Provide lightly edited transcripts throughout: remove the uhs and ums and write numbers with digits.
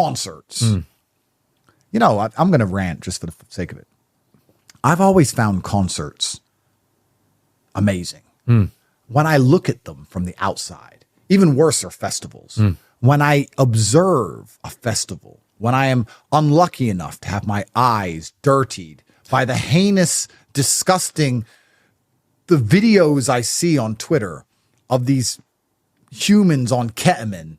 concerts. You know, I'm going to rant just for the sake of it. I've always found concerts amazing. When I look at them from the outside, even worse are festivals. When I observe a festival, when I am unlucky enough to have my eyes dirtied by the heinous, disgusting, the videos I see on Twitter of these humans on ketamine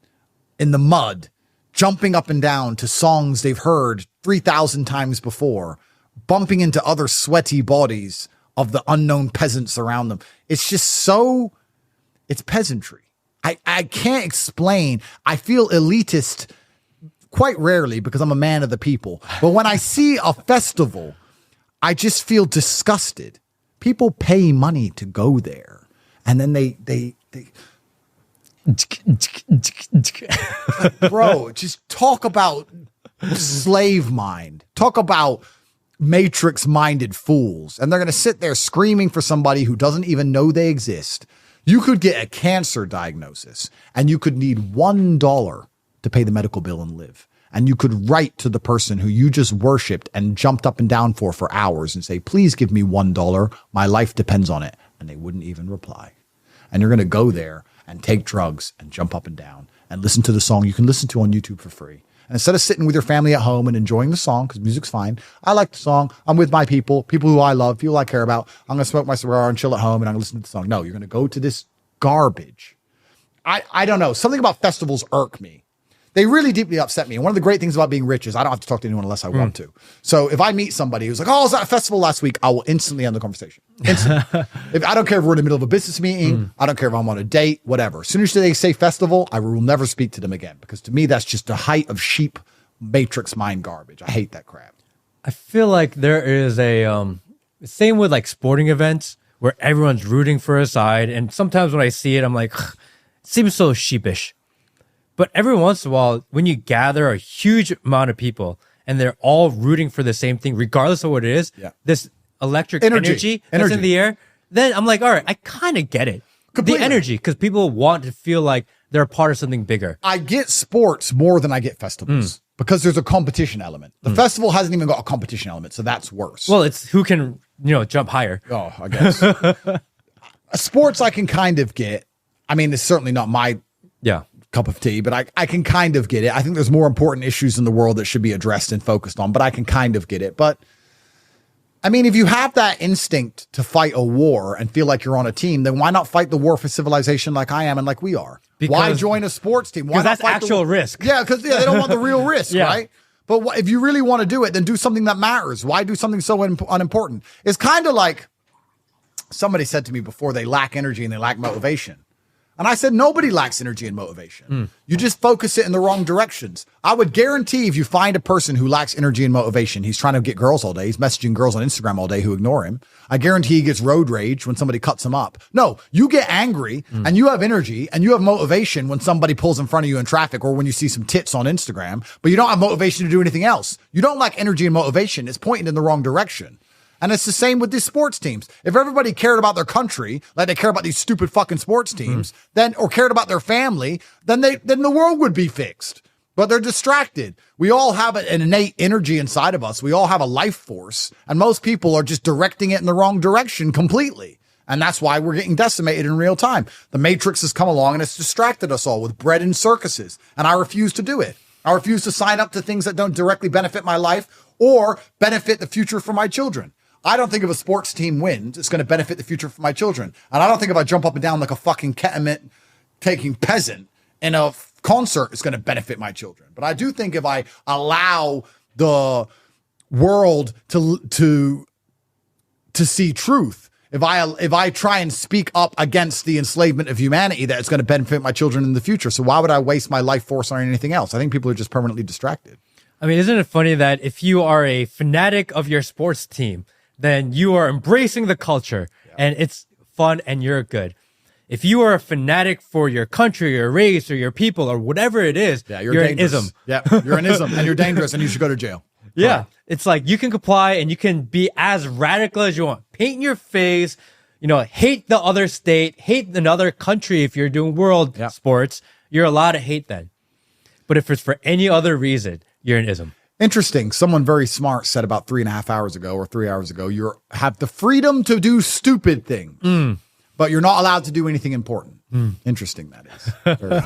in the mud, jumping up and down to songs they've heard 3,000 times before, bumping into other sweaty bodies of the unknown peasants around them. It's just so, it's peasantry. I can't explain. I feel elitist quite rarely because I'm a man of the people. But when I see a festival, I just feel disgusted. People pay money to go there. And then they bro, just talk about slave mind. Talk about matrix minded fools. And they're going to sit there screaming for somebody who doesn't even know they exist. You could get a cancer diagnosis and you could need $1 to pay the medical bill and live. And you could write to the person who you just worshiped and jumped up and down for hours and say, please give me $1. My life depends on it. And they wouldn't even reply. And you're going to go there and take drugs and jump up and down and listen to the song you can listen to on YouTube for free. And instead of sitting with your family at home and enjoying the song, because music's fine, I like the song, I'm with my people who I love, people I care about, I'm going to smoke my cigar and chill at home and I'm going to listen to the song. No, you're going to go to this garbage. I don't know. Something about festivals irk me. They really deeply upset me. And one of the great things about being rich is I don't have to talk to anyone unless I want to. So if I meet somebody who's like, oh, I was at a festival last week, I will instantly end the conversation. Instantly. I don't care if we're in the middle of a business meeting. I don't care if I'm on a date, whatever. As soon as they say festival, I will never speak to them again. Because to me, that's just the height of sheep matrix mind garbage. I hate that crap. I feel like there is a same with like sporting events where everyone's rooting for a side. And sometimes when I see it, I'm like, it seems so sheepish. But every once in a while, when you gather a huge amount of people and they're all rooting for the same thing, regardless of what it is, this electric energy that's in the air, then I'm like, all right, I kind of get it. Completely. The energy, because people want to feel like they're a part of something bigger. I get sports more than I get festivals because there's a competition element. The festival hasn't even got a competition element, so that's worse. Well, it's who can, jump higher. Oh, I guess. Sports I can kind of get. I mean, it's certainly not my cup of tea, but I can kind of get it. I think there's more important issues in the world that should be addressed and focused on, but I can kind of get it. But I mean, if you have that instinct to fight a war and feel like you're on a team, then why not fight the war for civilization like I am and like we are? Why join a sports team? Why not that's actual risk. Yeah, because they don't want the real risk, right? But if you really want to do it, then do something that matters. Why do something so unimportant? It's kind of like somebody said to me before, they lack energy and they lack motivation. And I said, nobody lacks energy and motivation. You just focus it in the wrong directions. I would guarantee if you find a person who lacks energy and motivation, he's trying to get girls all day. He's messaging girls on Instagram all day who ignore him. I guarantee he gets road rage when somebody cuts him up. No, you get angry and you have energy and you have motivation when somebody pulls in front of you in traffic or when you see some tits on Instagram, but you don't have motivation to do anything else. You don't lack energy and motivation. It's pointing in the wrong direction. And it's the same with these sports teams. If everybody cared about their country, like they care about these stupid fucking sports teams, then or cared about their family, then the world would be fixed. But they're distracted. We all have an innate energy inside of us. We all have a life force, and most people are just directing it in the wrong direction completely. And that's why we're getting decimated in real time. The Matrix has come along and it's distracted us all with bread and circuses. And I refuse to do it. I refuse to sign up to things that don't directly benefit my life or benefit the future for my children. I don't think if a sports team wins, it's going to benefit the future for my children. And I don't think if I jump up and down like a fucking ketamine taking peasant in a concert, it's going to benefit my children. But I do think if I allow the world to see truth, if I try and speak up against the enslavement of humanity, that it's going to benefit my children in the future. So why would I waste my life force on anything else? I think people are just permanently distracted. I mean, isn't it funny that if you are a fanatic of your sports team, then you are embracing the culture and it's fun and you're good. If you are a fanatic for your country, your race, or your people, or whatever it is, you're an ism. Yeah, you're an ism and you're dangerous and you should go to jail. Yeah, right. It's like you can comply and you can be as radical as you want. Paint in your face, hate the other state, hate another country if you're doing world sports. You're allowed to hate that. But if it's for any other reason, you're an ism. Interesting. Someone very smart said about 3.5 hours ago or 3 hours ago, you have the freedom to do stupid things, but you're not allowed to do anything important. Interesting, that is. Very